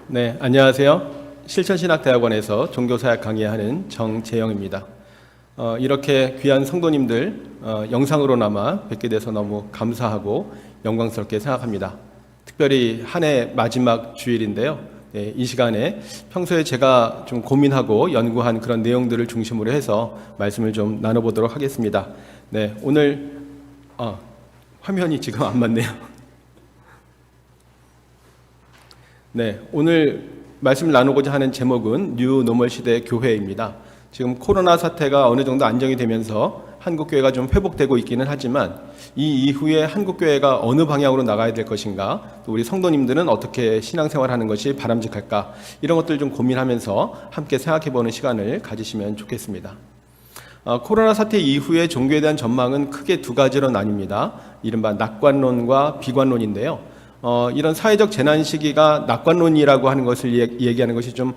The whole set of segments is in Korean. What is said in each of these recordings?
네, 안녕하세요. 실천신학대학원에서 종교사역 강의하는 정재영입니다. 이렇게 귀한 성도님들 영상으로나마 뵙게 돼서 너무 감사하고 영광스럽게 생각합니다. 특별히 한 해 마지막 주일인데요. 네, 이 시간에 평소에 제가 좀 고민하고 연구한 그런 내용들을 중심으로 해서 말씀을 좀 나눠보도록 하겠습니다. 네, 오늘 화면이 지금 안 맞네요. 네, 오늘 말씀을 나누고자 하는 제목은 뉴 노멀 시대 교회입니다. 지금 코로나 사태가 어느 정도 안정이 되면서 한국교회가 좀 회복되고 있기는 하지만 이 이후에 한국교회가 어느 방향으로 나가야 될 것인가, 또 우리 성도님들은 어떻게 신앙생활하는 것이 바람직할까, 이런 것들 좀 고민하면서 함께 생각해보는 시간을 가지시면 좋겠습니다. 코로나 사태 이후에 종교에 대한 전망은 크게 두 가지로 나뉩니다. 이른바 낙관론과 비관론인데요. 이런 사회적 재난 시기가 낙관론이라고 하는 것을 얘기하는 것이 좀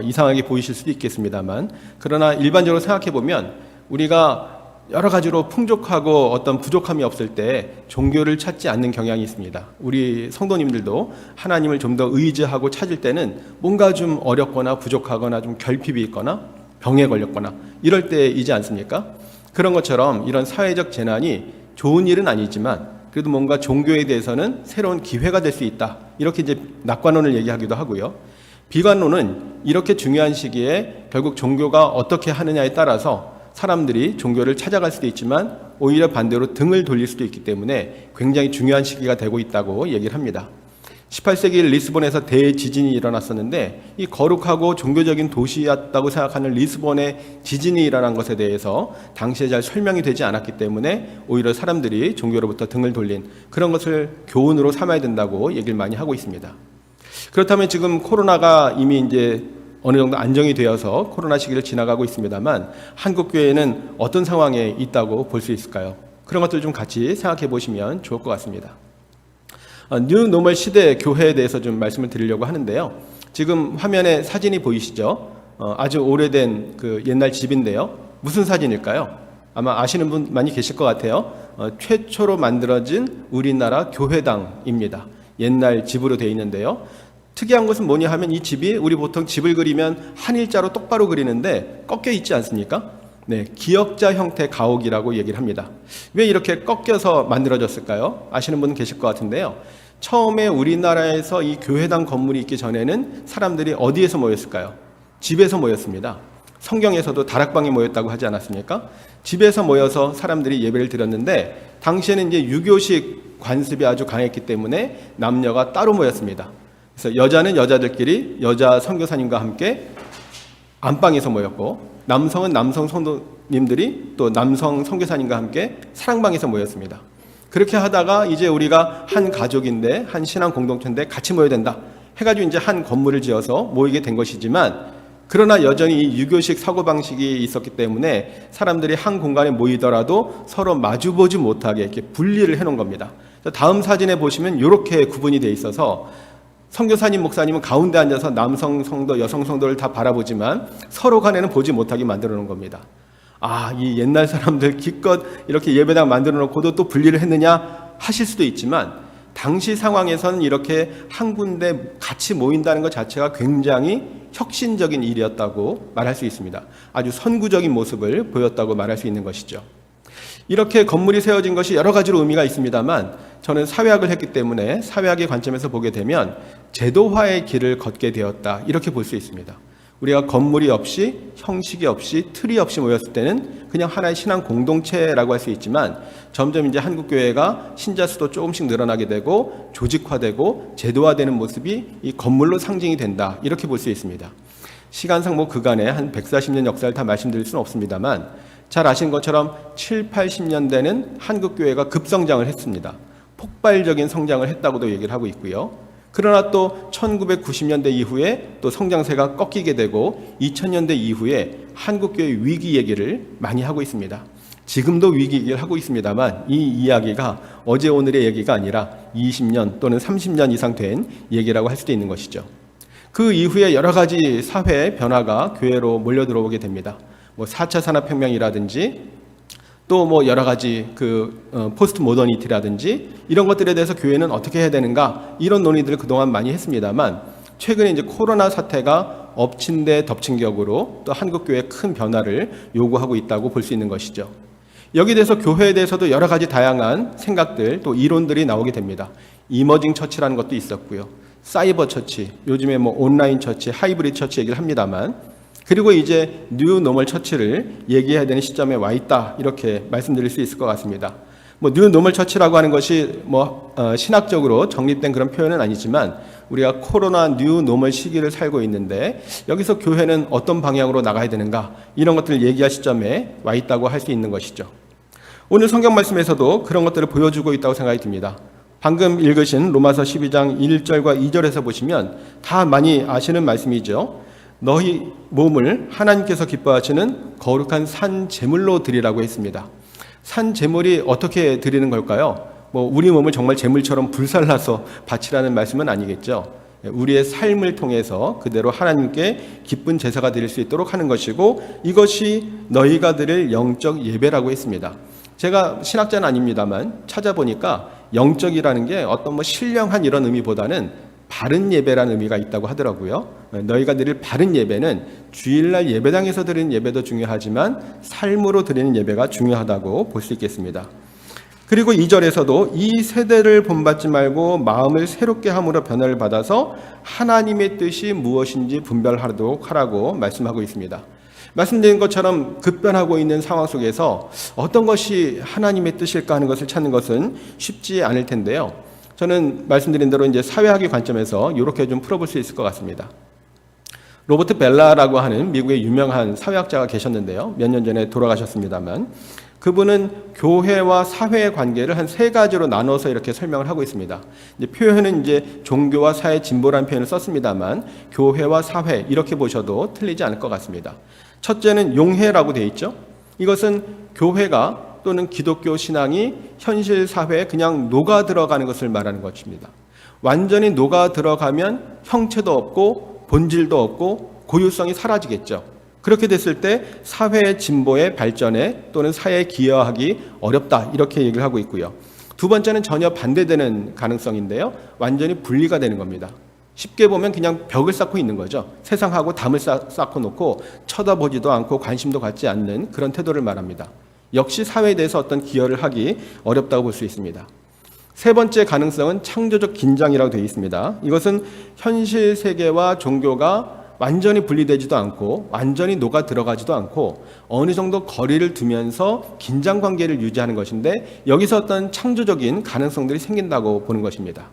이상하게 보이실 수도 있겠습니다만, 그러나 일반적으로 생각해 보면 우리가 여러 가지로 풍족하고 어떤 부족함이 없을 때 종교를 찾지 않는 경향이 있습니다. 우리 성도님들도 하나님을 좀 더 의지하고 찾을 때는 뭔가 좀 어렵거나 부족하거나 좀 결핍이 있거나 병에 걸렸거나 이럴 때이지 않습니까? 그런 것처럼 이런 사회적 재난이 좋은 일은 아니지만 그래도 뭔가 종교에 대해서는 새로운 기회가 될 수 있다. 이렇게 이제 낙관론을 얘기하기도 하고요. 비관론은 이렇게 중요한 시기에 결국 종교가 어떻게 하느냐에 따라서 사람들이 종교를 찾아갈 수도 있지만 오히려 반대로 등을 돌릴 수도 있기 때문에 굉장히 중요한 시기가 되고 있다고 얘기를 합니다. 18세기 리스본에서 대지진이 일어났었는데 이 거룩하고 종교적인 도시였다고 생각하는 리스본의 지진이 일어난 것에 대해서 당시에 잘 설명이 되지 않았기 때문에 오히려 사람들이 종교로부터 등을 돌린 그런 것을 교훈으로 삼아야 된다고 얘기를 많이 하고 있습니다. 그렇다면 지금 코로나가 이미 이제 어느 정도 안정이 되어서 코로나 시기를 지나가고 있습니다만 한국교회는 어떤 상황에 있다고 볼 수 있을까요? 그런 것들 좀 같이 생각해 보시면 좋을 것 같습니다. 뉴 노멀 시대 교회에 대해서 좀 말씀을 드리려고 하는데요. 지금 화면에 사진이 보이시죠? 아주 오래된 그 옛날 집인데요. 무슨 사진일까요? 아마 아시는 분 많이 계실 것 같아요. 최초로 만들어진 우리나라 교회당입니다. 옛날 집으로 되어 있는데요. 특이한 것은 뭐냐 하면 이 집이 우리 보통 집을 그리면 한 일자로 똑바로 그리는데 꺾여 있지 않습니까? 네, 기역자 형태 가옥이라고 얘기를 합니다. 왜 이렇게 꺾여서 만들어졌을까요? 아시는 분 계실 것 같은데요. 처음에 우리나라에서 이 교회당 건물이 있기 전에는 사람들이 어디에서 모였을까요? 집에서 모였습니다. 성경에서도 다락방에 모였다고 하지 않았습니까? 집에서 모여서 사람들이 예배를 드렸는데 당시에는 이제 유교식 관습이 아주 강했기 때문에 남녀가 따로 모였습니다. 그래서 여자는 여자들끼리 여자 선교사님과 함께 안방에서 모였고 남성은 남성 성도님들이 또 남성 선교사님과 함께 사랑방에서 모였습니다. 그렇게 하다가 이제 우리가 한 가족인데 한 신앙 공동체인데 같이 모여야 된다 해가지고 이제 한 건물을 지어서 모이게 된 것이지만 그러나 여전히 이 유교식 사고방식이 있었기 때문에 사람들이 한 공간에 모이더라도 서로 마주보지 못하게 이렇게 분리를 해놓은 겁니다. 다음 사진에 보시면 이렇게 구분이 돼 있어서 선교사님, 목사님은 가운데 앉아서 남성 성도, 여성 성도를 다 바라보지만 서로 간에는 보지 못하게 만들어 놓은 겁니다. 이 옛날 사람들 기껏 이렇게 예배당 만들어 놓고도 또 분리를 했느냐 하실 수도 있지만 당시 상황에서는 이렇게 한 군데 같이 모인다는 것 자체가 굉장히 혁신적인 일이었다고 말할 수 있습니다. 아주 선구적인 모습을 보였다고 말할 수 있는 것이죠. 이렇게 건물이 세워진 것이 여러 가지로 의미가 있습니다만 저는 사회학을 했기 때문에 사회학의 관점에서 보게 되면 제도화의 길을 걷게 되었다 이렇게 볼 수 있습니다. 우리가 건물이 없이 형식이 없이 틀이 없이 모였을 때는 그냥 하나의 신앙 공동체라고 할 수 있지만 점점 이제 한국교회가 신자 수도 조금씩 늘어나게 되고 조직화되고 제도화되는 모습이 이 건물로 상징이 된다 이렇게 볼 수 있습니다. 시간상 그간에 한 140년 역사를 다 말씀드릴 수는 없습니다만 잘 아시는 것처럼 7, 80년대는 한국교회가 급성장을 했습니다. 폭발적인 성장을 했다고도 얘기를 하고 있고요. 그러나 또 1990년대 이후에 또 성장세가 꺾이게 되고 2000년대 이후에 한국교회 위기 얘기를 많이 하고 있습니다. 지금도 위기 얘기를 하고 있습니다만 이 이야기가 어제 오늘의 얘기가 아니라 20년 또는 30년 이상 된 얘기라고 할 수도 있는 것이죠. 그 이후에 여러 가지 사회 변화가 교회로 몰려 들어오게 됩니다. 4차 산업혁명이라든지 또 여러 가지 포스트 모더니티라든지 이런 것들에 대해서 교회는 어떻게 해야 되는가 이런 논의들을 그동안 많이 했습니다만 최근에 이제 코로나 사태가 엎친 데 덮친 격으로 또 한국교회에 큰 변화를 요구하고 있다고 볼 수 있는 것이죠. 여기에 대해서 교회에 대해서도 여러 가지 다양한 생각들 또 이론들이 나오게 됩니다. 이머징 처치라는 것도 있었고요. 사이버 처치, 요즘에 뭐 온라인 처치, 하이브리드 처치 얘기를 합니다만, 그리고 이제 뉴 노멀 처치를 얘기해야 되는 시점에 와 있다, 이렇게 말씀드릴 수 있을 것 같습니다. 뭐 뉴 노멀 처치라고 하는 것이 신학적으로 정립된 그런 표현은 아니지만 우리가 코로나 뉴 노멀 시기를 살고 있는데 여기서 교회는 어떤 방향으로 나가야 되는가, 이런 것들을 얘기할 시점에 와 있다고 할 수 있는 것이죠. 오늘 성경 말씀에서도 그런 것들을 보여주고 있다고 생각이 듭니다. 방금 읽으신 로마서 12장 1절과 2절에서 보시면 다 많이 아시는 말씀이죠. 너희 몸을 하나님께서 기뻐하시는 거룩한 산 제물로 드리라고 했습니다. 산 제물이 어떻게 드리는 걸까요? 우리 몸을 정말 제물처럼 불살라서 바치라는 말씀은 아니겠죠. 우리의 삶을 통해서 그대로 하나님께 기쁜 제사가 드릴 수 있도록 하는 것이고, 이것이 너희가 드릴 영적 예배라고 했습니다. 제가 신학자는 아닙니다만 찾아보니까 영적이라는 게 어떤 신령한 이런 의미보다는 바른 예배라는 의미가 있다고 하더라고요. 너희가 드릴 바른 예배는 주일날 예배당에서 드리는 예배도 중요하지만 삶으로 드리는 예배가 중요하다고 볼 수 있겠습니다. 그리고 2절에서도 이 세대를 본받지 말고 마음을 새롭게 함으로 변화를 받아서 하나님의 뜻이 무엇인지 분별하도록 하라고 말씀하고 있습니다. 말씀드린 것처럼 급변하고 있는 상황 속에서 어떤 것이 하나님의 뜻일까 하는 것을 찾는 것은 쉽지 않을 텐데요. 저는 말씀드린 대로 이제 사회학의 관점에서 이렇게 좀 풀어볼 수 있을 것 같습니다. 로버트 벨라라고 하는 미국의 유명한 사회학자가 계셨는데요. 몇 년 전에 돌아가셨습니다만, 그분은 교회와 사회의 관계를 한 세 가지로 나눠서 이렇게 설명을 하고 있습니다. 이제 표현은 이제 종교와 사회 진보라는 표현을 썼습니다만, 교회와 사회 이렇게 보셔도 틀리지 않을 것 같습니다. 첫째는 용해라고 되어 있죠. 이것은 교회가 또는 기독교 신앙이 현실 사회에 그냥 녹아 들어가는 것을 말하는 것입니다. 완전히 녹아 들어가면 형체도 없고 본질도 없고 고유성이 사라지겠죠. 그렇게 됐을 때 사회의 진보의 발전에 또는 사회에 기여하기 어렵다, 이렇게 얘기를 하고 있고요. 두 번째는 전혀 반대되는 가능성인데요. 완전히 분리가 되는 겁니다. 쉽게 보면 그냥 벽을 쌓고 있는 거죠. 세상하고 담을 쌓고 놓고 쳐다보지도 않고 관심도 갖지 않는 그런 태도를 말합니다. 역시 사회에 대해서 어떤 기여를 하기 어렵다고 볼 수 있습니다. 세 번째 가능성은 창조적 긴장이라고 되어 있습니다. 이것은 현실 세계와 종교가 완전히 분리되지도 않고 완전히 녹아 들어가지도 않고 어느 정도 거리를 두면서 긴장 관계를 유지하는 것인데, 여기서 어떤 창조적인 가능성들이 생긴다고 보는 것입니다.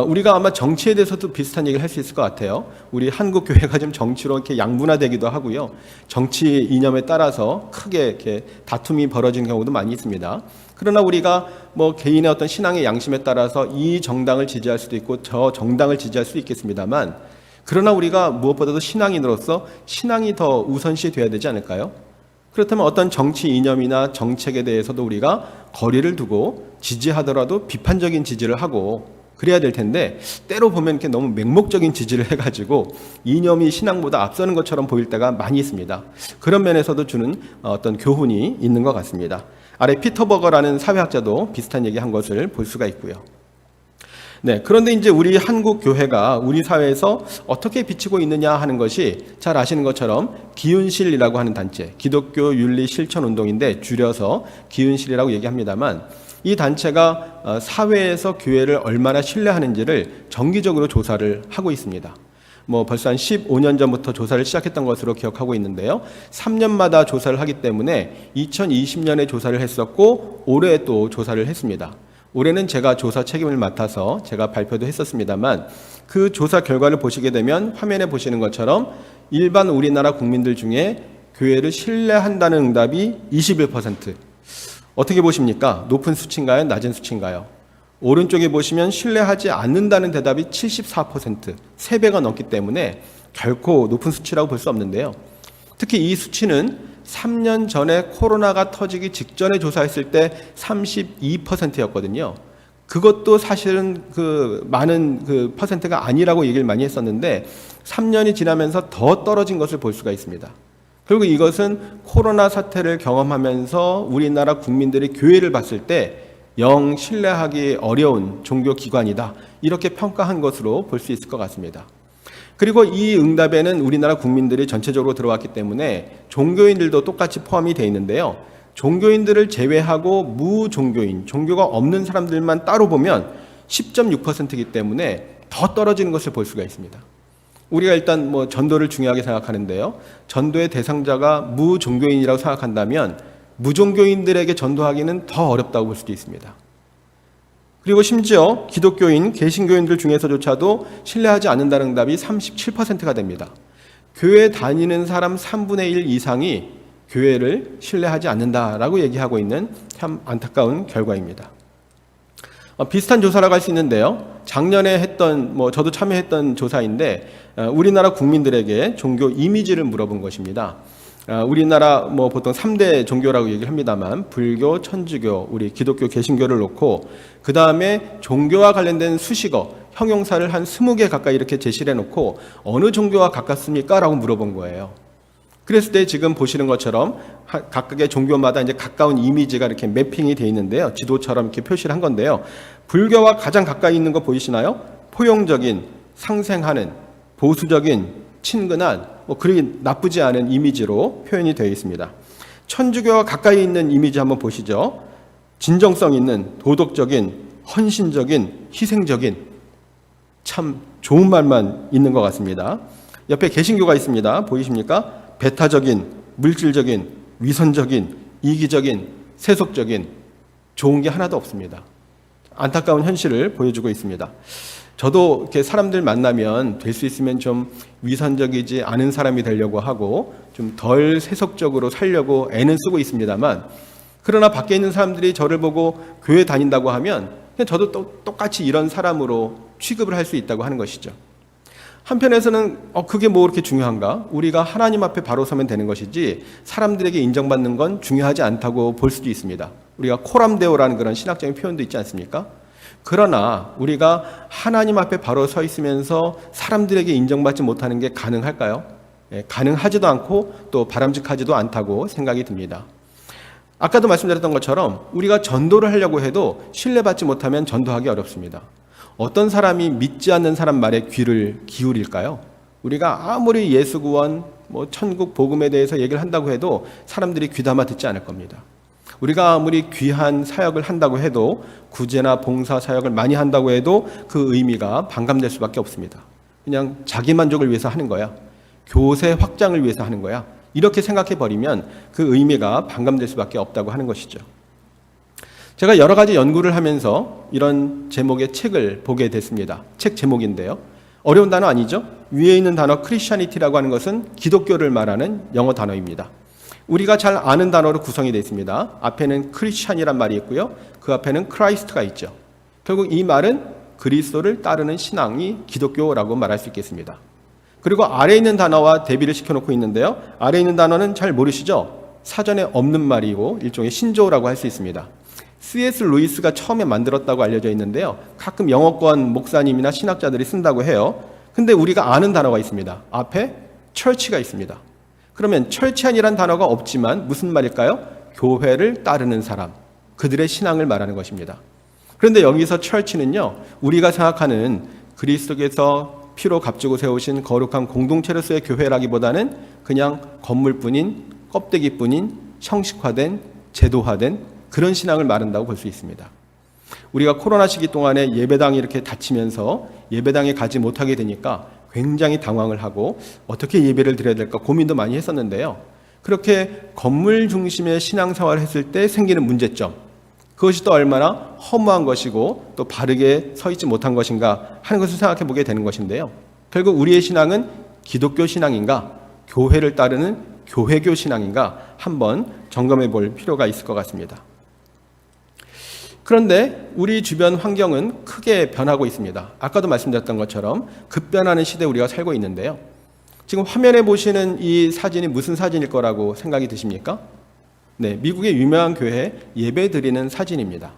우리가 아마 정치에 대해서도 비슷한 얘기를 할 수 있을 것 같아요. 우리 한국 교회가 좀 정치로 이렇게 양분화되기도 하고요. 정치 이념에 따라서 크게 이렇게 다툼이 벌어지는 경우도 많이 있습니다. 그러나 우리가 개인의 어떤 신앙의 양심에 따라서 이 정당을 지지할 수도 있고 저 정당을 지지할 수도 있겠습니다만, 그러나 우리가 무엇보다도 신앙인으로서 신앙이 더 우선시 돼야 되지 않을까요? 그렇다면 어떤 정치 이념이나 정책에 대해서도 우리가 거리를 두고 지지하더라도 비판적인 지지를 하고 그래야 될 텐데, 때로 보면 이렇게 너무 맹목적인 지지를 해가지고 이념이 신앙보다 앞서는 것처럼 보일 때가 많이 있습니다. 그런 면에서도 주는 어떤 교훈이 있는 것 같습니다. 아래 피터 버거라는 사회학자도 비슷한 얘기한 것을 볼 수가 있고요. 네, 그런데 이제 우리 한국 교회가 우리 사회에서 어떻게 비치고 있느냐 하는 것이 잘 아시는 것처럼 기윤실이라고 하는 단체, 기독교 윤리 실천 운동인데 줄여서 기윤실이라고 얘기합니다만, 이 단체가 사회에서 교회를 얼마나 신뢰하는지를 정기적으로 조사를 하고 있습니다. 벌써 한 15년 전부터 조사를 시작했던 것으로 기억하고 있는데요. 3년마다 조사를 하기 때문에 2020년에 조사를 했었고 올해 또 조사를 했습니다. 올해는 제가 조사 책임을 맡아서 제가 발표도 했었습니다만, 그 조사 결과를 보시게 되면 화면에 보시는 것처럼 일반 우리나라 국민들 중에 교회를 신뢰한다는 응답이 21%. 어떻게 보십니까? 높은 수치인가요? 낮은 수치인가요? 오른쪽에 보시면 신뢰하지 않는다는 대답이 74%, 3배가 넘기 때문에 결코 높은 수치라고 볼 수 없는데요. 특히 이 수치는 3년 전에 코로나가 터지기 직전에 조사했을 때 32%였거든요. 그것도 사실은 많은 퍼센트가 아니라고 얘기를 많이 했었는데 3년이 지나면서 더 떨어진 것을 볼 수가 있습니다. 그리고 이것은 코로나 사태를 경험하면서 우리나라 국민들이 교회를 봤을 때 영 신뢰하기 어려운 종교기관이다, 이렇게 평가한 것으로 볼 수 있을 것 같습니다. 그리고 이 응답에는 우리나라 국민들이 전체적으로 들어왔기 때문에 종교인들도 똑같이 포함이 되어 있는데요. 종교인들을 제외하고 무종교인, 종교가 없는 사람들만 따로 보면 10.6%이기 때문에 더 떨어지는 것을 볼 수가 있습니다. 우리가 일단 전도를 중요하게 생각하는데요. 전도의 대상자가 무종교인이라고 생각한다면 무종교인들에게 전도하기는 더 어렵다고 볼 수도 있습니다. 그리고 심지어 기독교인, 개신교인들 중에서조차도 신뢰하지 않는다는 응답이 37%가 됩니다. 교회 다니는 사람 3분의 1 이상이 교회를 신뢰하지 않는다라고 얘기하고 있는 참 안타까운 결과입니다. 비슷한 조사라고 할 수 있는데요. 작년에 했던, 저도 참여했던 조사인데, 우리나라 국민들에게 종교 이미지를 물어본 것입니다. 우리나라 보통 3대 종교라고 얘기를 합니다만, 불교, 천주교, 우리 기독교, 개신교를 놓고, 그 다음에 종교와 관련된 수식어, 형용사를 한 20개 가까이 이렇게 제시를 해놓고, 어느 종교와 가깝습니까? 라고 물어본 거예요. 그랬을 때 지금 보시는 것처럼 각각의 종교마다 이제 가까운 이미지가 이렇게 매핑이 되어 있는데요. 지도처럼 이렇게 표시를 한 건데요. 불교와 가장 가까이 있는 거 보이시나요? 포용적인, 상생하는, 보수적인, 친근한, 그리 나쁘지 않은 이미지로 표현이 되어 있습니다. 천주교와 가까이 있는 이미지 한번 보시죠. 진정성 있는, 도덕적인, 헌신적인, 희생적인, 참 좋은 말만 있는 것 같습니다. 옆에 개신교가 있습니다. 보이십니까? 배타적인, 물질적인, 위선적인, 이기적인, 세속적인, 좋은 게 하나도 없습니다. 안타까운 현실을 보여주고 있습니다. 저도 이렇게 사람들 만나면 될 수 있으면 좀 위선적이지 않은 사람이 되려고 하고 좀 덜 세속적으로 살려고 애는 쓰고 있습니다만, 그러나 밖에 있는 사람들이 저를 보고 교회 다닌다고 하면 그냥 저도 똑같이 이런 사람으로 취급을 할 수 있다고 하는 것이죠. 한편에서는 그게 뭐 그렇게 중요한가? 우리가 하나님 앞에 바로 서면 되는 것이지 사람들에게 인정받는 건 중요하지 않다고 볼 수도 있습니다. 우리가 코람데오라는 그런 신학적인 표현도 있지 않습니까? 그러나 우리가 하나님 앞에 바로 서 있으면서 사람들에게 인정받지 못하는 게 가능할까요? 가능하지도 않고 또 바람직하지도 않다고 생각이 듭니다. 아까도 말씀드렸던 것처럼 우리가 전도를 하려고 해도 신뢰받지 못하면 전도하기 어렵습니다. 어떤 사람이 믿지 않는 사람 말에 귀를 기울일까요? 우리가 아무리 예수 구원, 천국 복음에 대해서 얘기를 한다고 해도 사람들이 귀담아 듣지 않을 겁니다. 우리가 아무리 귀한 사역을 한다고 해도, 구제나 봉사 사역을 많이 한다고 해도 그 의미가 반감될 수밖에 없습니다. 그냥 자기 만족을 위해서 하는 거야. 교세 확장을 위해서 하는 거야. 이렇게 생각해 버리면 그 의미가 반감될 수밖에 없다고 하는 것이죠. 제가 여러 가지 연구를 하면서 이런 제목의 책을 보게 됐습니다. 책 제목인데요. 어려운 단어 아니죠? 위에 있는 단어 크리스천이티라고 하는 것은 기독교를 말하는 영어 단어입니다. 우리가 잘 아는 단어로 구성이 되어 있습니다. 앞에는 크리스천이란 말이 있고요. 그 앞에는 크라이스트가 있죠. 결국 이 말은 그리스도를 따르는 신앙이 기독교라고 말할 수 있겠습니다. 그리고 아래에 있는 단어와 대비를 시켜놓고 있는데요. 아래에 있는 단어는 잘 모르시죠? 사전에 없는 말이고 일종의 신조어라고 할 수 있습니다. C.S. 루이스가 처음에 만들었다고 알려져 있는데요. 가끔 영어권 목사님이나 신학자들이 쓴다고 해요. 근데 우리가 아는 단어가 있습니다. 앞에 철치가 있습니다. 그러면 철치안이라는 단어가 없지만 무슨 말일까요? 교회를 따르는 사람, 그들의 신앙을 말하는 것입니다. 그런데 여기서 철치는요, 우리가 생각하는 그리스도께서 피로 값주고 세우신 거룩한 공동체로서의 교회라기보다는 그냥 건물뿐인, 껍데기뿐인, 형식화된, 제도화된 그런 신앙을 말한다고 볼 수 있습니다. 우리가 코로나 시기 동안에 예배당이 이렇게 닫히면서 예배당에 가지 못하게 되니까 굉장히 당황을 하고 어떻게 예배를 드려야 될까 고민도 많이 했었는데요. 그렇게 건물 중심의 신앙생활을 했을 때 생기는 문제점, 그것이 또 얼마나 허무한 것이고 또 바르게 서 있지 못한 것인가 하는 것을 생각해 보게 되는 것인데요. 결국 우리의 신앙은 기독교 신앙인가, 교회를 따르는 교회교 신앙인가 한번 점검해 볼 필요가 있을 것 같습니다. 그런데 우리 주변 환경은 크게 변하고 있습니다. 아까도 말씀드렸던 것처럼 급변하는 시대에 우리가 살고 있는데요. 지금 화면에 보시는 이 사진이 무슨 사진일 거라고 생각이 드십니까? 네, 미국의 유명한 교회 예배 드리는 사진입니다.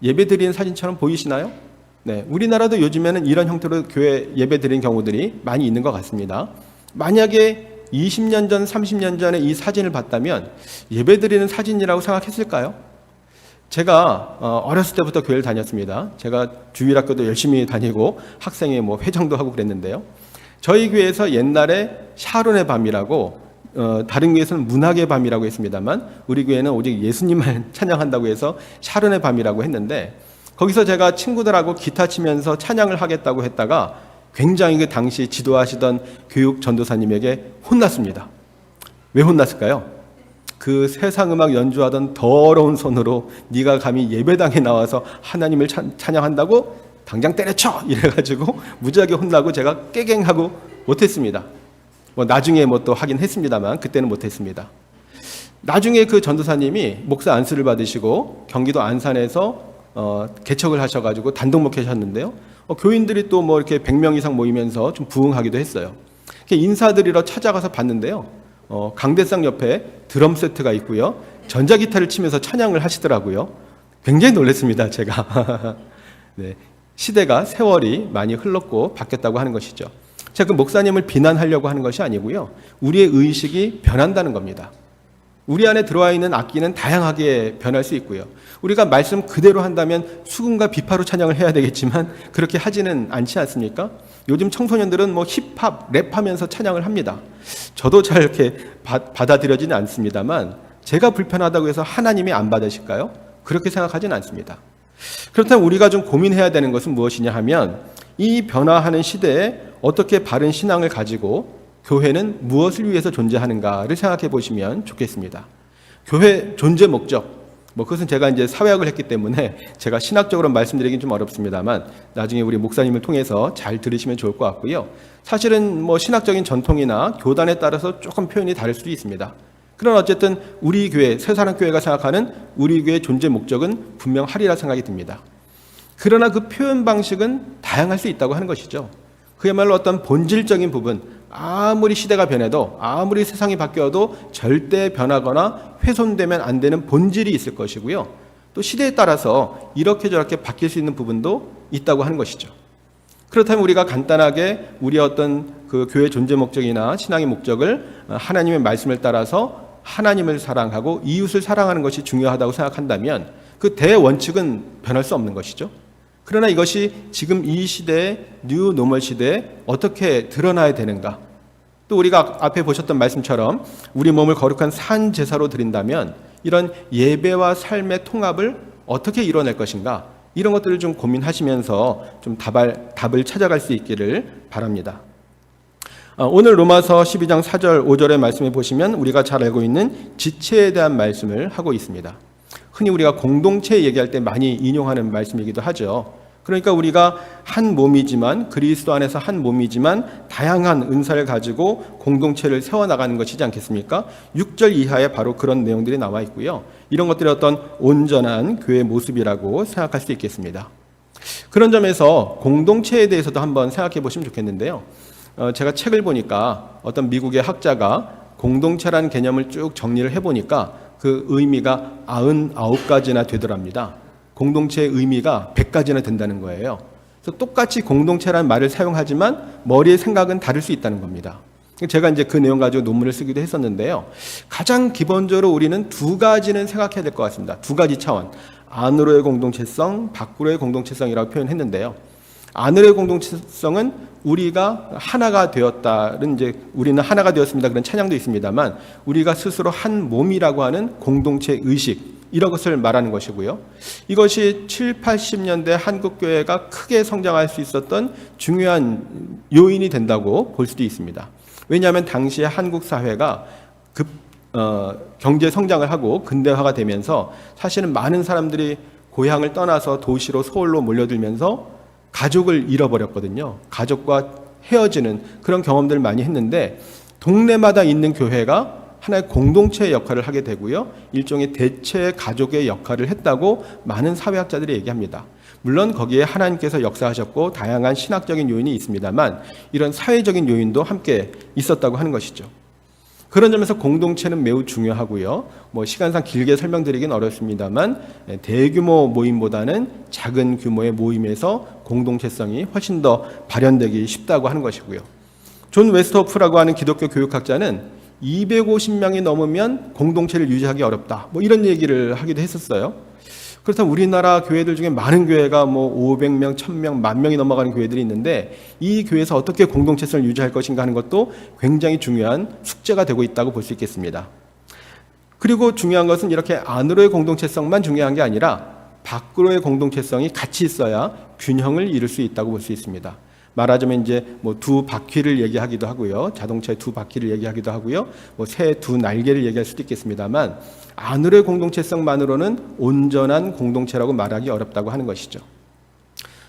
예배 드리는 사진처럼 보이시나요? 네, 우리나라도 요즘에는 이런 형태로 교회 예배 드리는 경우들이 많이 있는 것 같습니다. 만약에 20년 전, 30년 전에 이 사진을 봤다면 예배 드리는 사진이라고 생각했을까요? 제가 어렸을 때부터 교회를 다녔습니다. 제가 주일학교도 열심히 다니고 학생회 회장도 하고 그랬는데요. 저희 교회에서 옛날에 샤론의 밤이라고 다른 교회에서는 문학의 밤이라고 했습니다만 우리 교회는 오직 예수님만 찬양한다고 해서 샤론의 밤이라고 했는데 거기서 제가 친구들하고 기타 치면서 찬양을 하겠다고 했다가 굉장히 그 당시 지도하시던 교육 전도사님에게 혼났습니다. 왜 혼났을까요? 그 세상음악 연주하던 더러운 손으로 네가 감히 예배당에 나와서 하나님을 찬양한다고 당장 때려쳐! 이래가지고 무지하게 혼나고 제가 깨갱하고 못했습니다. 나중에 또 하긴 했습니다만 그때는 못했습니다. 나중에 그 전도사님이 목사 안수를 받으시고 경기도 안산에서 개척을 하셔가지고 단독 목회하셨는데요. 교인들이 또 이렇게 100명 이상 모이면서 좀 부흥하기도 했어요. 인사드리러 찾아가서 봤는데요. 강대상 옆에 드럼 세트가 있고요. 전자기타를 치면서 찬양을 하시더라고요. 굉장히 놀랐습니다, 제가. 네, 시대가 세월이 많이 흘렀고 바뀌었다고 하는 것이죠. 제가 그 목사님을 비난하려고 하는 것이 아니고요. 우리의 의식이 변한다는 겁니다. 우리 안에 들어와 있는 악기는 다양하게 변할 수 있고요. 우리가 말씀 그대로 한다면 수금과 비파로 찬양을 해야 되겠지만 그렇게 하지는 않지 않습니까? 요즘 청소년들은 힙합, 랩하면서 찬양을 합니다. 저도 잘 이렇게 받아들여지는 않습니다만 제가 불편하다고 해서 하나님이 안 받으실까요? 그렇게 생각하지는 않습니다. 그렇다면 우리가 좀 고민해야 되는 것은 무엇이냐 하면 이 변화하는 시대에 어떻게 바른 신앙을 가지고 교회는 무엇을 위해서 존재하는가를 생각해 보시면 좋겠습니다. 교회 존재 목적, 그것은 제가 이제 사회학을 했기 때문에 제가 신학적으로 말씀드리긴 좀 어렵습니다만 나중에 우리 목사님을 통해서 잘 들으시면 좋을 것 같고요. 사실은 신학적인 전통이나 교단에 따라서 조금 표현이 다를 수도 있습니다. 그러나 어쨌든 우리 교회, 새사랑교회가 생각하는 우리 교회의 존재 목적은 분명하리라 생각이 듭니다. 그러나 그 표현 방식은 다양할 수 있다고 하는 것이죠. 그야말로 어떤 본질적인 부분, 아무리 시대가 변해도 아무리 세상이 바뀌어도 절대 변하거나 훼손되면 안 되는 본질이 있을 것이고요. 또 시대에 따라서 이렇게 저렇게 바뀔 수 있는 부분도 있다고 하는 것이죠. 그렇다면 우리가 간단하게 우리의 어떤 그 교회 존재 목적이나 신앙의 목적을 하나님의 말씀을 따라서 하나님을 사랑하고 이웃을 사랑하는 것이 중요하다고 생각한다면 그 대원칙은 변할 수 없는 것이죠. 그러나 이것이 지금 이 시대의 뉴 노멀 시대에 어떻게 드러나야 되는가? 또 우리가 앞에 보셨던 말씀처럼 우리 몸을 거룩한 산 제사로 드린다면 이런 예배와 삶의 통합을 어떻게 이뤄낼 것인가? 이런 것들을 좀 고민하시면서 좀 답을 찾아갈 수 있기를 바랍니다. 오늘 로마서 12장 4절 5절의 말씀에 보시면 우리가 잘 알고 있는 지체에 대한 말씀을 하고 있습니다. 흔히 우리가 공동체 얘기할 때 많이 인용하는 말씀이기도 하죠. 그러니까 우리가 한 몸이지만 그리스도 안에서 한 몸이지만 다양한 은사를 가지고 공동체를 세워나가는 것이지 않겠습니까? 6절 이하에 바로 그런 내용들이 나와 있고요. 이런 것들이 어떤 온전한 교회의 모습이라고 생각할 수 있겠습니다. 그런 점에서 공동체에 대해서도 한번 생각해 보시면 좋겠는데요. 제가 책을 보니까 어떤 미국의 학자가 공동체라는 개념을 쭉 정리를 해보니까 그 의미가 99가지나 되더랍니다. 공동체의 의미가 100가지나 된다는 거예요. 그래서 똑같이 공동체라는 말을 사용하지만 머리의 생각은 다를 수 있다는 겁니다. 제가 이제 그 내용 가지고 논문을 쓰기도 했었는데요. 가장 기본적으로 우리는 두 가지는 생각해야 될 것 같습니다. 두 가지 차원. 안으로의 공동체성, 밖으로의 공동체성이라고 표현했는데요. 안으로의 공동체성은 우리가 하나가 되었다는 이제 우리는 하나가 되었습니다. 그런 찬양도 있습니다만 우리가 스스로 한 몸이라고 하는 공동체 의식 이런 것을 말하는 것이고요. 이것이 7, 80년대 한국교회가 크게 성장할 수 있었던 중요한 요인이 된다고 볼 수도 있습니다. 왜냐하면 당시에 한국 사회가 경제 성장을 하고 근대화가 되면서 사실은 많은 사람들이 고향을 떠나서 도시로 서울로 몰려들면서 가족을 잃어버렸거든요. 가족과 헤어지는 그런 경험들을 많이 했는데 동네마다 있는 교회가 하나의 공동체의 역할을 하게 되고요. 일종의 대체 가족의 역할을 했다고 많은 사회학자들이 얘기합니다. 물론 거기에 하나님께서 역사하셨고 다양한 신학적인 요인이 있습니다만 이런 사회적인 요인도 함께 있었다고 하는 것이죠. 그런 점에서 공동체는 매우 중요하고요. 시간상 길게 설명드리긴 어렵습니다만 대규모 모임보다는 작은 규모의 모임에서 공동체성이 훨씬 더 발현되기 쉽다고 하는 것이고요. 존 웨스터호프라고 하는 기독교 교육학자는 250명이 넘으면 공동체를 유지하기 어렵다. 이런 얘기를 하기도 했었어요. 그렇다면 우리나라 교회들 중에 많은 교회가 뭐 500명, 1000명, 10,000명이 넘어가는 교회들이 있는데 이 교회에서 어떻게 공동체성을 유지할 것인가 하는 것도 굉장히 중요한 숙제가 되고 있다고 볼 수 있겠습니다. 그리고 중요한 것은 이렇게 안으로의 공동체성만 중요한 게 아니라 밖으로의 공동체성이 같이 있어야 균형을 이룰 수 있다고 볼 수 있습니다. 말하자면 이제 뭐 두 바퀴를 얘기하기도 하고요. 자동차의 두 바퀴를 얘기하기도 하고요. 뭐 새 두 날개를 얘기할 수도 있겠습니다만 안으로의 공동체성만으로는 온전한 공동체라고 말하기 어렵다고 하는 것이죠.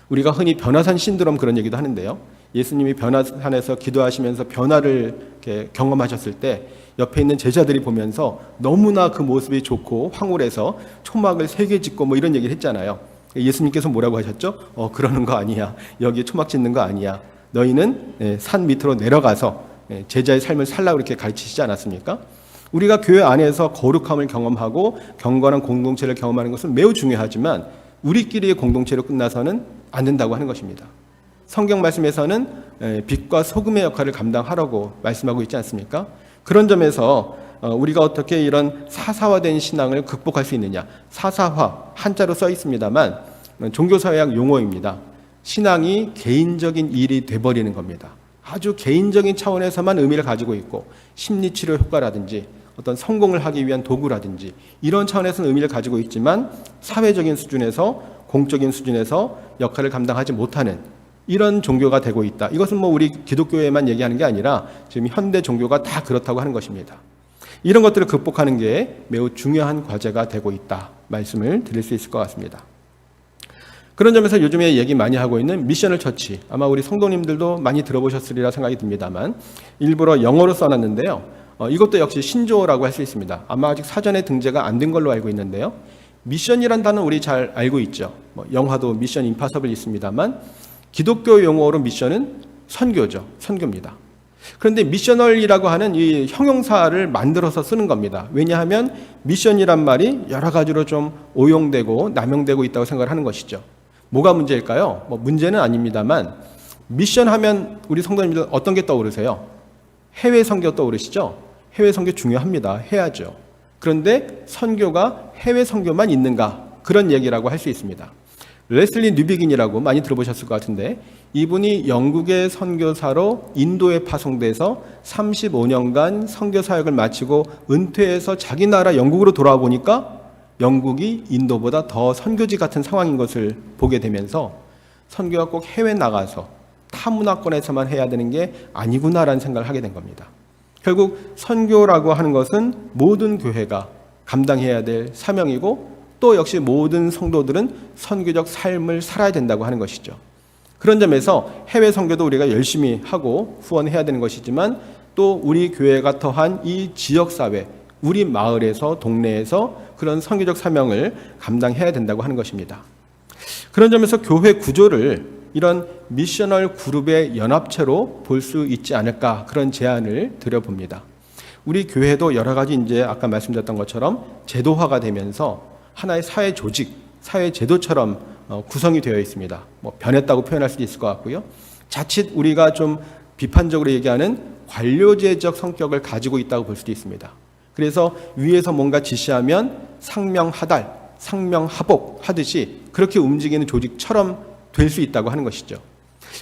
우리가 흔히 변화산 신드롬 그런 얘기도 하는데요. 예수님이 변화산에서 기도하시면서 변화를 이렇게 경험하셨을 때 옆에 있는 제자들이 보면서 너무나 그 모습이 좋고 황홀해서 초막을 3개 짓고 뭐 이런 얘기를 했잖아요. 예수님께서 뭐라고 하셨죠? 그러는 거 아니야. 여기 초막 짓는 거 아니야. 너희는 산 밑으로 내려가서 제자의 삶을 살라고 이렇게 가르치시지 않았습니까? 우리가 교회 안에서 거룩함을 경험하고 경건한 공동체를 경험하는 것은 매우 중요하지만 우리끼리의 공동체로 끝나서는 안 된다고 하는 것입니다. 성경 말씀에서는 빛과 소금의 역할을 감당하라고 말씀하고 있지 않습니까? 그런 점에서 우리가 어떻게 이런 사사화된 신앙을 극복할 수 있느냐. 사사화, 한자로 써 있습니다만 종교사회학 용어입니다. 신앙이 개인적인 일이 돼버리는 겁니다. 아주 개인적인 차원에서만 의미를 가지고 있고 심리치료 효과라든지 어떤 성공을 하기 위한 도구라든지 이런 차원에서는 의미를 가지고 있지만 사회적인 수준에서 공적인 수준에서 역할을 감당하지 못하는 이런 종교가 되고 있다. 이것은 뭐 우리 기독교에만 얘기하는 게 아니라 지금 현대 종교가 다 그렇다고 하는 것입니다. 이런 것들을 극복하는 게 매우 중요한 과제가 되고 있다. 말씀을 드릴 수 있을 것 같습니다. 그런 점에서 요즘에 얘기 많이 하고 있는 미셔널 처치, 아마 우리 성도님들도 많이 들어보셨으리라 생각이 듭니다만 일부러 영어로 써놨는데요. 이것도 역시 신조어라고 할 수 있습니다. 아마 아직 사전에 등재가 안 된 걸로 알고 있는데요. 미션이란 단어는 우리 잘 알고 있죠. 영화도 미션 임파서블 있습니다만 기독교 용어로 미션은 선교죠. 선교입니다. 그런데 미셔널이라고 하는 이 형용사를 만들어서 쓰는 겁니다. 왜냐하면 미션이란 말이 여러 가지로 좀 오용되고 남용되고 있다고 생각을 하는 것이죠. 뭐가 문제일까요? 문제는 아닙니다만 미션 하면 우리 성도님들 어떤 게 떠오르세요? 해외 선교 떠오르시죠? 해외 선교 중요합니다. 해야죠. 그런데 선교가 해외 선교만 있는가? 그런 얘기라고 할 수 있습니다. 레슬리 뉴비긴이라고 많이 들어보셨을 것 같은데 이분이 영국의 선교사로 인도에 파송돼서 35년간 선교 사역을 마치고 은퇴해서 자기 나라 영국으로 돌아와 보니까 영국이 인도보다 더 선교지 같은 상황인 것을 보게 되면서 선교가 꼭 해외 나가서 타 문화권에서만 해야 되는 게 아니구나라는 생각을 하게 된 겁니다. 결국 선교라고 하는 것은 모든 교회가 감당해야 될 사명이고 또 역시 모든 성도들은 선교적 삶을 살아야 된다고 하는 것이죠. 그런 점에서 해외 선교도 우리가 열심히 하고 후원해야 되는 것이지만 또 우리 교회가 더한 이 지역사회, 우리 마을에서 동네에서 그런 선교적 사명을 감당해야 된다고 하는 것입니다. 그런 점에서 교회 구조를 이런 미셔널 그룹의 연합체로 볼 수 있지 않을까 그런 제안을 드려봅니다. 우리 교회도 여러 가지 이제 아까 말씀드렸던 것처럼 제도화가 되면서 하나의 사회 조직, 사회 제도처럼 구성이 되어 있습니다. 변했다고 표현할 수도 있을 것 같고요. 자칫 우리가 좀 비판적으로 얘기하는 관료제적 성격을 가지고 있다고 볼 수도 있습니다. 그래서 위에서 뭔가 지시하면 상명하달, 상명하복 하듯이 그렇게 움직이는 조직처럼 될 수 있다고 하는 것이죠.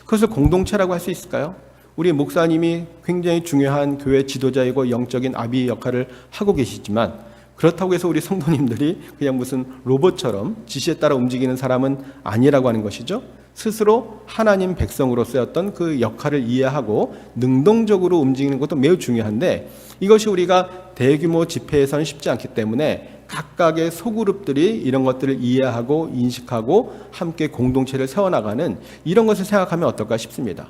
그것을 공동체라고 할 수 있을까요? 우리 목사님이 굉장히 중요한 교회 지도자이고 영적인 아비 역할을 하고 계시지만 그렇다고 해서 우리 성도님들이 그냥 무슨 로봇처럼 지시에 따라 움직이는 사람은 아니라고 하는 것이죠. 스스로 하나님 백성으로서의 어떤 그 역할을 이해하고 능동적으로 움직이는 것도 매우 중요한데 이것이 우리가 대규모 집회에서는 쉽지 않기 때문에 각각의 소그룹들이 이런 것들을 이해하고 인식하고 함께 공동체를 세워나가는 이런 것을 생각하면 어떨까 싶습니다.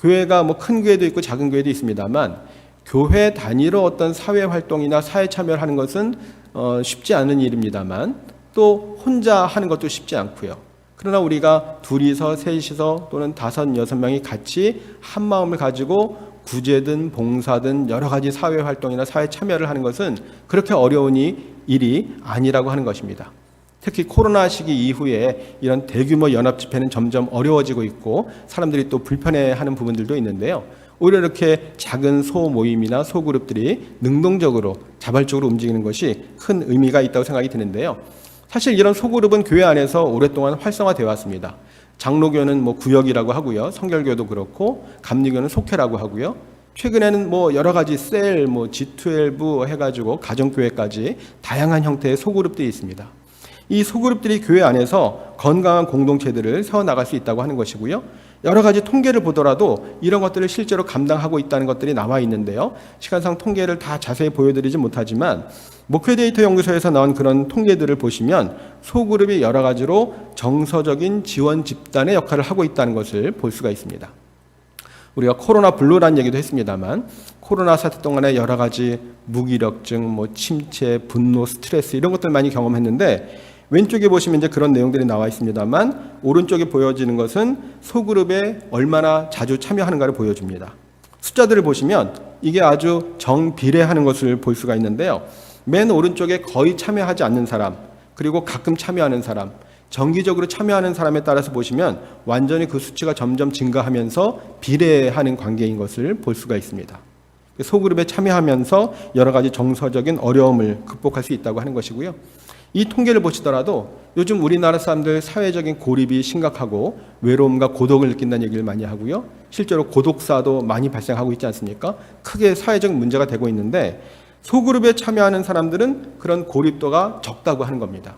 교회가 큰 교회도 있고 작은 교회도 있습니다만 교회 단위로 어떤 사회 활동이나 사회 참여를 하는 것은 쉽지 않은 일입니다만 또 혼자 하는 것도 쉽지 않고요. 그러나 우리가 둘이서 셋이서 또는 5, 6명이 같이 한 마음을 가지고 구제든 봉사든 여러 가지 사회 활동이나 사회 참여를 하는 것은 그렇게 어려운 일이 아니라고 하는 것입니다. 특히 코로나 시기 이후에 이런 대규모 연합 집회는 점점 어려워지고 있고 사람들이 또 불편해하는 부분들도 있는데요. 오히려 이렇게 작은 소모임이나 소그룹들이 능동적으로 자발적으로 움직이는 것이 큰 의미가 있다고 생각이 드는데요. 사실 이런 소그룹은 교회 안에서 오랫동안 활성화되어 왔습니다. 장로교는 구역이라고 하고요. 성결교도 그렇고 감리교는 속회라고 하고요. 최근에는 여러 가지 셀, G12 해가지고 가정교회까지 다양한 형태의 소그룹들이 있습니다. 이 소그룹들이 교회 안에서 건강한 공동체들을 세워나갈 수 있다고 하는 것이고요. 여러 가지 통계를 보더라도 이런 것들을 실제로 감당하고 있다는 것들이 나와 있는데요. 시간상 통계를 다 자세히 보여드리지 못하지만 목회 데이터 연구소에서 나온 그런 통계들을 보시면 소그룹이 여러 가지로 정서적인 지원 집단의 역할을 하고 있다는 것을 볼 수가 있습니다. 우리가 코로나 블루라는 얘기도 했습니다만 코로나 사태 동안에 여러 가지 무기력증, 침체, 분노, 스트레스 이런 것들 많이 경험했는데 왼쪽에 보시면 이제 그런 내용들이 나와 있습니다만 오른쪽에 보여지는 것은 소그룹에 얼마나 자주 참여하는가를 보여줍니다. 숫자들을 보시면 이게 아주 정비례하는 것을 볼 수가 있는데요. 맨 오른쪽에 거의 참여하지 않는 사람, 그리고 가끔 참여하는 사람, 정기적으로 참여하는 사람에 따라서 보시면 완전히 그 수치가 점점 증가하면서 비례하는 관계인 것을 볼 수가 있습니다. 소그룹에 참여하면서 여러 가지 정서적인 어려움을 극복할 수 있다고 하는 것이고요. 이 통계를 보시더라도 요즘 우리나라 사람들 사회적인 고립이 심각하고 외로움과 고독을 느낀다는 얘기를 많이 하고요. 실제로 고독사도 많이 발생하고 있지 않습니까? 크게 사회적 문제가 되고 있는데 소그룹에 참여하는 사람들은 그런 고립도가 적다고 하는 겁니다.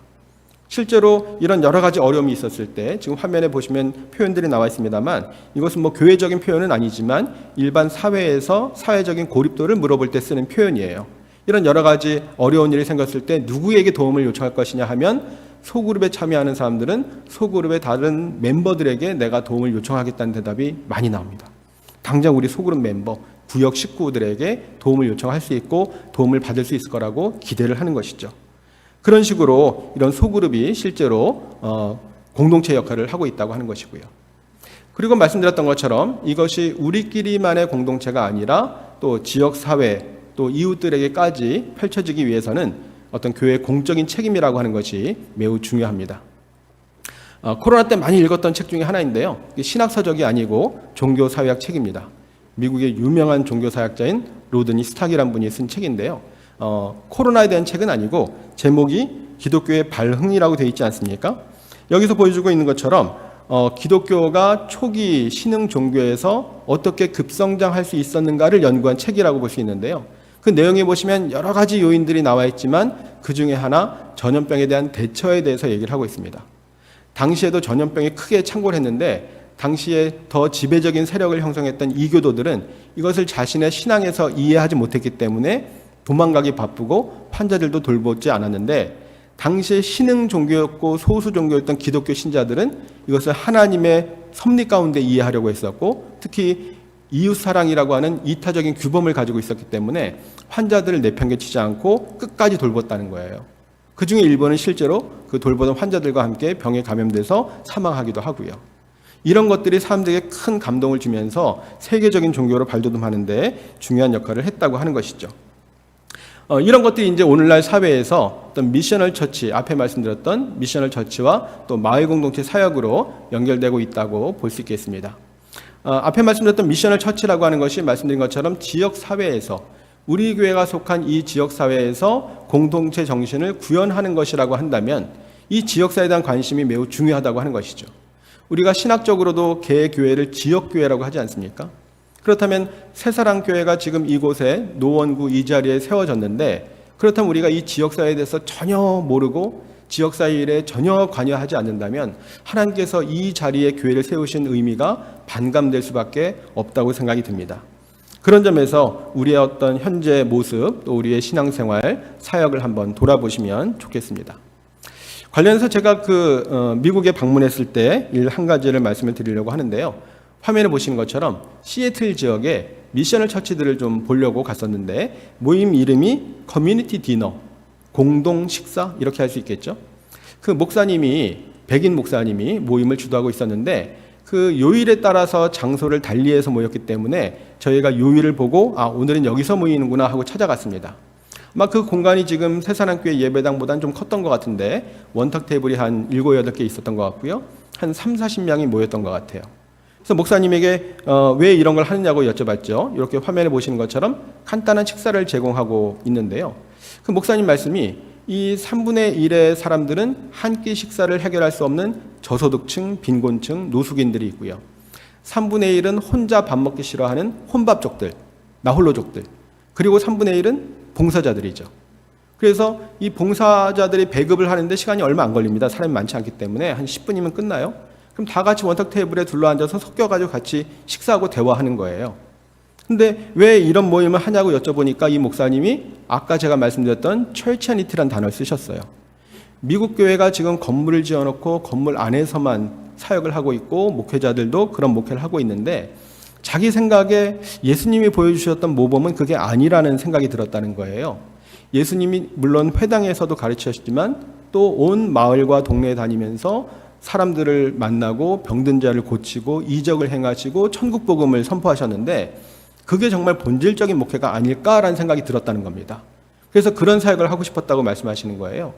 실제로 이런 여러 가지 어려움이 있었을 때 지금 화면에 보시면 표현들이 나와 있습니다만 이것은 교회적인 표현은 아니지만 일반 사회에서 사회적인 고립도를 물어볼 때 쓰는 표현이에요. 이런 여러 가지 어려운 일이 생겼을 때 누구에게 도움을 요청할 것이냐 하면 소그룹에 참여하는 사람들은 소그룹의 다른 멤버들에게 내가 도움을 요청하겠다는 대답이 많이 나옵니다. 당장 우리 소그룹 멤버, 구역 식구들에게 도움을 요청할 수 있고 도움을 받을 수 있을 거라고 기대를 하는 것이죠. 그런 식으로 이런 소그룹이 실제로 공동체 역할을 하고 있다고 하는 것이고요. 그리고 말씀드렸던 것처럼 이것이 우리끼리만의 공동체가 아니라 또 지역사회, 또 이웃들에게까지 펼쳐지기 위해서는 어떤 교회의 공적인 책임이라고 하는 것이 매우 중요합니다. 코로나 때 많이 읽었던 책 중에 하나인데요. 신학서적이 아니고 종교사회학 책입니다. 미국의 유명한 종교사학자인 로드니 스탁이라는 분이 쓴 책인데요. 코로나에 대한 책은 아니고 제목이 기독교의 발흥이라고 되어 있지 않습니까? 여기서 보여주고 있는 것처럼 기독교가 초기 신흥 종교에서 어떻게 급성장할 수 있었는가를 연구한 책이라고 볼 수 있는데요. 그 내용에 보시면 여러 가지 요인들이 나와 있지만 그 중에 하나 전염병에 대한 대처에 대해서 얘기를 하고 있습니다. 당시에도 전염병이 크게 창궐 했는데 당시에 더 지배적인 세력을 형성했던 이교도들은 이것을 자신의 신앙에서 이해하지 못했기 때문에 도망가기 바쁘고 환자들도 돌보지 않았는데 당시에 신흥 종교였고 소수 종교였던 기독교 신자들은 이것을 하나님의 섭리 가운데 이해하려고 했었고 특히 이웃사랑이라고 하는 이타적인 규범을 가지고 있었기 때문에 환자들을 내팽개치지 않고 끝까지 돌봤다는 거예요. 그 중에 일부는 실제로 그 돌보던 환자들과 함께 병에 감염돼서 사망하기도 하고요. 이런 것들이 사람들에게 큰 감동을 주면서 세계적인 종교로 발돋움하는데 중요한 역할을 했다고 하는 것이죠. 이런 것들이 이제 오늘날 사회에서 어떤 미셔널 처치, 앞에 말씀드렸던 미셔널 처치와 또 마을 공동체 사역으로 연결되고 있다고 볼 수 있겠습니다. 앞에 말씀드렸던 미셔널 처치라고 하는 것이 말씀드린 것처럼 지역 사회에서 우리 교회가 속한 이 지역 사회에서 공동체 정신을 구현하는 것이라고 한다면 이 지역 사회에 대한 관심이 매우 중요하다고 하는 것이죠. 우리가 신학적으로도 개 교회를 지역 교회라고 하지 않습니까? 그렇다면 새사랑교회가 지금 이곳에 노원구 이 자리에 세워졌는데 그렇다면 우리가 이 지역사회에 대해서 전혀 모르고 지역사회 일에 전혀 관여하지 않는다면 하나님께서 이 자리에 교회를 세우신 의미가 반감될 수밖에 없다고 생각이 듭니다. 그런 점에서 우리의 어떤 현재 모습 또 우리의 신앙생활 사역을 한번 돌아보시면 좋겠습니다. 관련해서 제가 미국에 방문했을 때 일 한 가지를 말씀을 드리려고 하는데요. 화면에 보시는 것처럼 시애틀 지역에 미셔널 처치들을 좀 보려고 갔었는데 모임 이름이 커뮤니티 디너, 공동 식사 이렇게 할 수 있겠죠. 그 목사님이 백인 목사님이 모임을 주도하고 있었는데 그 요일에 따라서 장소를 달리해서 모였기 때문에 저희가 요일을 보고 오늘은 여기서 모이는구나 하고 찾아갔습니다. 아마 그 공간이 지금 새사랑교회 예배당보다는 좀 컸던 것 같은데 원탁 테이블이 한 7, 8개 있었던 것 같고요. 한 30-40명이 모였던 것 같아요. 그래서 목사님에게 왜 이런 걸 하느냐고 여쭤봤죠. 이렇게 화면에 보시는 것처럼 간단한 식사를 제공하고 있는데요. 그 목사님 말씀이 이 3분의 1의 사람들은 한 끼 식사를 해결할 수 없는 저소득층, 빈곤층, 노숙인들이 있고요. 3분의 1은 혼자 밥 먹기 싫어하는 혼밥족들, 나홀로족들. 그리고 3분의 1은 봉사자들이죠. 그래서 이 봉사자들이 배급을 하는데 시간이 얼마 안 걸립니다. 사람이 많지 않기 때문에 한 10분이면 끝나요. 그럼 다 같이 원탁 테이블에 둘러앉아서 섞여가지고 같이 식사하고 대화하는 거예요. 근데 왜 이런 모임을 하냐고 여쭤보니까 이 목사님이 아까 제가 말씀드렸던 철치아니티라는 단어를 쓰셨어요. 미국 교회가 지금 건물을 지어놓고 건물 안에서만 사역을 하고 있고 목회자들도 그런 목회를 하고 있는데 자기 생각에 예수님이 보여주셨던 모범은 그게 아니라는 생각이 들었다는 거예요. 예수님이 물론 회당에서도 가르치셨지만 또 온 마을과 동네에 다니면서 사람들을 만나고 병든 자를 고치고 이적을 행하시고 천국 복음을 선포하셨는데 그게 정말 본질적인 목회가 아닐까라는 생각이 들었다는 겁니다. 그래서 그런 사역을 하고 싶었다고 말씀하시는 거예요.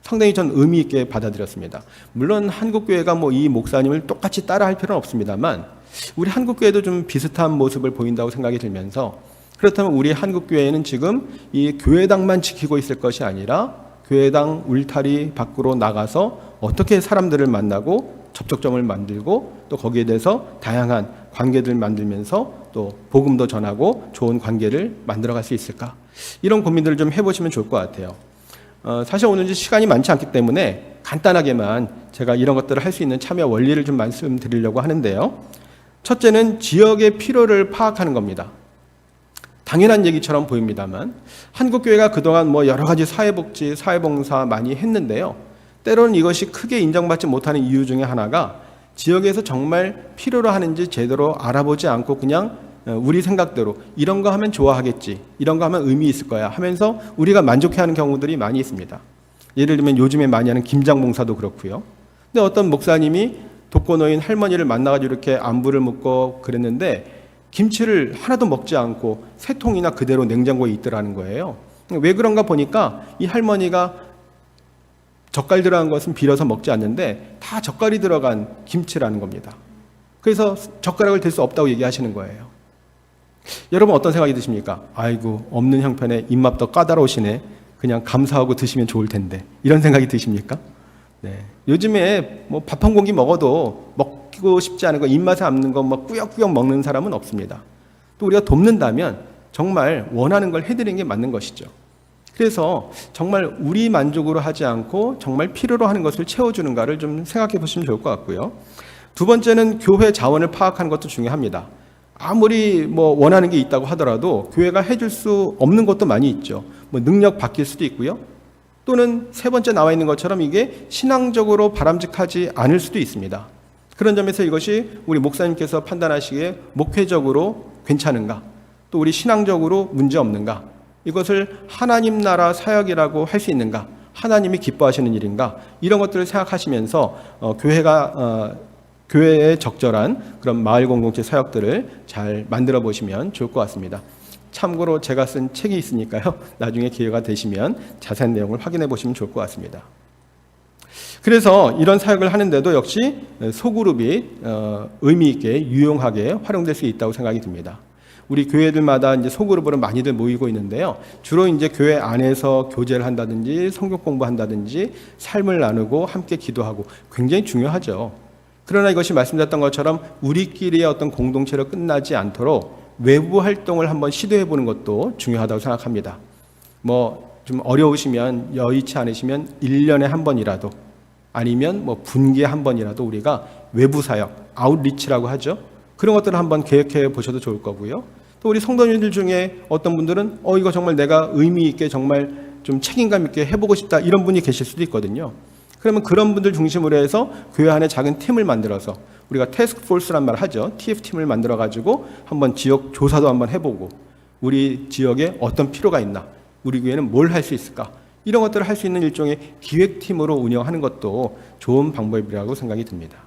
상당히 전 의미 있게 받아들였습니다. 물론 한국교회가 이 목사님을 똑같이 따라할 필요는 없습니다만 우리 한국교회도 좀 비슷한 모습을 보인다고 생각이 들면서 그렇다면 우리 한국교회는 지금 이 교회당만 지키고 있을 것이 아니라 교회당 울타리 밖으로 나가서 어떻게 사람들을 만나고 접촉점을 만들고 또 거기에 대해서 다양한 관계들을 만들면서 또 복음도 전하고 좋은 관계를 만들어갈 수 있을까? 이런 고민들을 좀 해보시면 좋을 것 같아요. 사실 오늘 시간이 많지 않기 때문에 간단하게만 제가 이런 것들을 할 수 있는 참여 원리를 좀 말씀드리려고 하는데요. 첫째는 지역의 필요를 파악하는 겁니다. 당연한 얘기처럼 보입니다만 한국교회가 그동안 여러 가지 사회복지, 사회봉사 많이 했는데요. 때로는 이것이 크게 인정받지 못하는 이유 중에 하나가 지역에서 정말 필요로 하는지 제대로 알아보지 않고 그냥 우리 생각대로 이런 거 하면 좋아하겠지, 이런 거 하면 의미 있을 거야 하면서 우리가 만족해하는 경우들이 많이 있습니다. 예를 들면 요즘에 많이 하는 김장봉사도 그렇고요. 근데 어떤 목사님이 독거노인 할머니를 만나가지고 이렇게 안부를 묻고 그랬는데 김치를 하나도 먹지 않고 세 통이나 그대로 냉장고에 있더라는 거예요. 왜 그런가 보니까 이 할머니가 젓갈 들어간 것은 빌어서 먹지 않는데 다 젓갈이 들어간 김치라는 겁니다. 그래서 젓가락을 들 수 없다고 얘기하시는 거예요. 여러분 어떤 생각이 드십니까? 아이고 없는 형편에 입맛도 까다로우시네. 그냥 감사하고 드시면 좋을 텐데. 이런 생각이 드십니까? 네. 요즘에 밥 한 공기 먹어도 먹고 싶지 않은 거, 입맛에 없는 거 꾸역꾸역 먹는 사람은 없습니다. 또 우리가 돕는다면 정말 원하는 걸 해드리는 게 맞는 것이죠. 그래서 정말 우리 만족으로 하지 않고 정말 필요로 하는 것을 채워주는가를 좀 생각해 보시면 좋을 것 같고요. 두 번째는 교회 자원을 파악하는 것도 중요합니다. 아무리 원하는 게 있다고 하더라도 교회가 해줄 수 없는 것도 많이 있죠. 능력 바뀔 수도 있고요. 또는 세 번째 나와 있는 것처럼 이게 신앙적으로 바람직하지 않을 수도 있습니다. 그런 점에서 이것이 우리 목사님께서 판단하시기에 목회적으로 괜찮은가, 또 우리 신앙적으로 문제 없는가, 이것을 하나님 나라 사역이라고 할 수 있는가, 하나님이 기뻐하시는 일인가, 이런 것들을 생각하시면서 교회에 적절한 그런 마을 공동체 사역들을 잘 만들어 보시면 좋을 것 같습니다. 참고로 제가 쓴 책이 있으니까요. 나중에 기회가 되시면 자세한 내용을 확인해 보시면 좋을 것 같습니다. 그래서 이런 사역을 하는데도 역시 소그룹이 의미 있게 유용하게 활용될 수 있다고 생각이 듭니다. 우리 교회들마다 이제 소그룹으로 많이들 모이고 있는데요. 주로 이제 교회 안에서 교제를 한다든지 성경 공부한다든지 삶을 나누고 함께 기도하고 굉장히 중요하죠. 그러나 이것이 말씀드렸던 것처럼 우리끼리의 어떤 공동체로 끝나지 않도록 외부 활동을 한번 시도해 보는 것도 중요하다고 생각합니다. 좀 어려우시면, 여의치 않으시면 1년에 한 번이라도, 아니면 분기에 한 번이라도 우리가 외부 사역, 아웃리치라고 하죠. 그런 것들을 한번 계획해 보셔도 좋을 거고요. 또 우리 성도님들 중에 어떤 분들은 이거 정말 내가 의미 있게 정말 좀 책임감 있게 해보고 싶다, 이런 분이 계실 수도 있거든요. 그러면 그런 분들 중심으로 해서 교회 안에 작은 팀을 만들어서 우리가 태스크포스란 말 하죠. TF팀을 만들어가지고 한번 지역 조사도 한번 해보고 우리 지역에 어떤 필요가 있나, 우리 교회는 뭘 할 수 있을까, 이런 것들을 할 수 있는 일종의 기획팀으로 운영하는 것도 좋은 방법이라고 생각이 듭니다.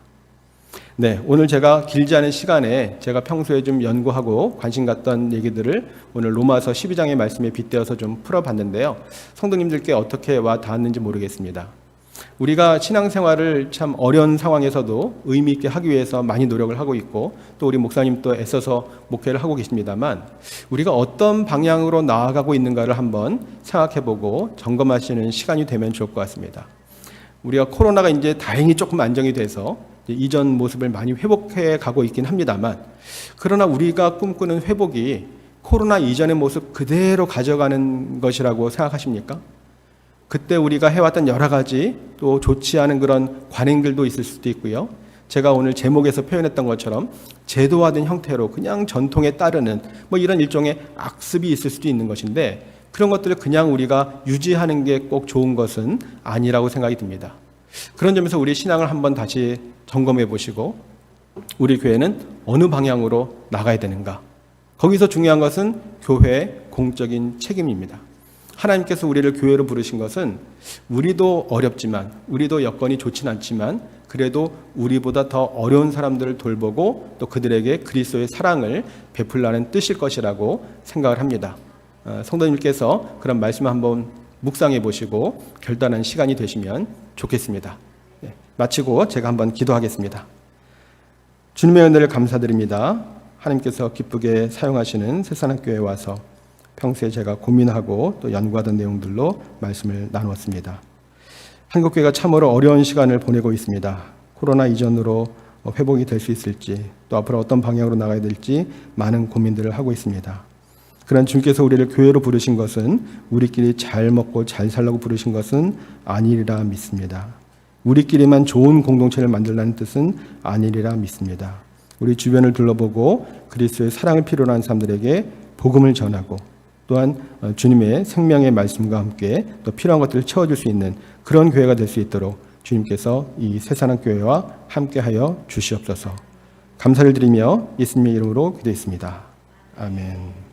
네, 오늘 제가 길지 않은 시간에 제가 평소에 좀 연구하고 관심 갖던 얘기들을 오늘 로마서 12장의 말씀에 빗대어서 좀 풀어봤는데요. 성도님들께 어떻게 와 닿았는지 모르겠습니다. 우리가 신앙생활을 참 어려운 상황에서도 의미 있게 하기 위해서 많이 노력을 하고 있고 또 우리 목사님도 애써서 목회를 하고 계십니다만 우리가 어떤 방향으로 나아가고 있는가를 한번 생각해보고 점검하시는 시간이 되면 좋을 것 같습니다. 우리가 코로나가 이제 다행히 조금 안정이 돼서 이전 모습을 많이 회복해 가고 있긴 합니다만 그러나 우리가 꿈꾸는 회복이 코로나 이전의 모습 그대로 가져가는 것이라고 생각하십니까? 그때 우리가 해왔던 여러 가지 또 좋지 않은 그런 관행들도 있을 수도 있고요. 제가 오늘 제목에서 표현했던 것처럼 제도화된 형태로 그냥 전통에 따르는 뭐 이런 일종의 악습이 있을 수도 있는 것인데 그런 것들을 그냥 우리가 유지하는 게 꼭 좋은 것은 아니라고 생각이 듭니다. 그런 점에서 우리 신앙을 한번 다시 점검해 보시고 우리 교회는 어느 방향으로 나가야 되는가? 거기서 중요한 것은 교회의 공적인 책임입니다. 하나님께서 우리를 교회로 부르신 것은 우리도 어렵지만 우리도 여건이 좋진 않지만 그래도 우리보다 더 어려운 사람들을 돌보고 또 그들에게 그리스도의 사랑을 베풀라는 뜻일 것이라고 생각을 합니다. 성도님께서 그런 말씀 한번 묵상해 보시고 결단한 시간이 되시면 좋겠습니다. 마치고 제가 한번 기도하겠습니다. 주님의 은혜를 감사드립니다. 하나님께서 기쁘게 사용하시는 새사랑교회에 와서 평소에 제가 고민하고 또 연구하던 내용들로 말씀을 나누었습니다. 한국교회가 참으로 어려운 시간을 보내고 있습니다. 코로나 이전으로 회복이 될 수 있을지 또 앞으로 어떤 방향으로 나가야 될지 많은 고민들을 하고 있습니다. 그런 주님께서 우리를 교회로 부르신 것은 우리끼리 잘 먹고 잘 살라고 부르신 것은 아니리라 믿습니다. 우리끼리만 좋은 공동체를 만들라는 뜻은 아니리라 믿습니다. 우리 주변을 둘러보고 그리스도의 사랑을 필요로 하는 사람들에게 복음을 전하고 또한 주님의 생명의 말씀과 함께 또 필요한 것들을 채워줄 수 있는 그런 교회가 될 수 있도록 주님께서 이 새사랑교회와 함께하여 주시옵소서. 감사를 드리며 예수님의 이름으로 기도했습니다. 아멘.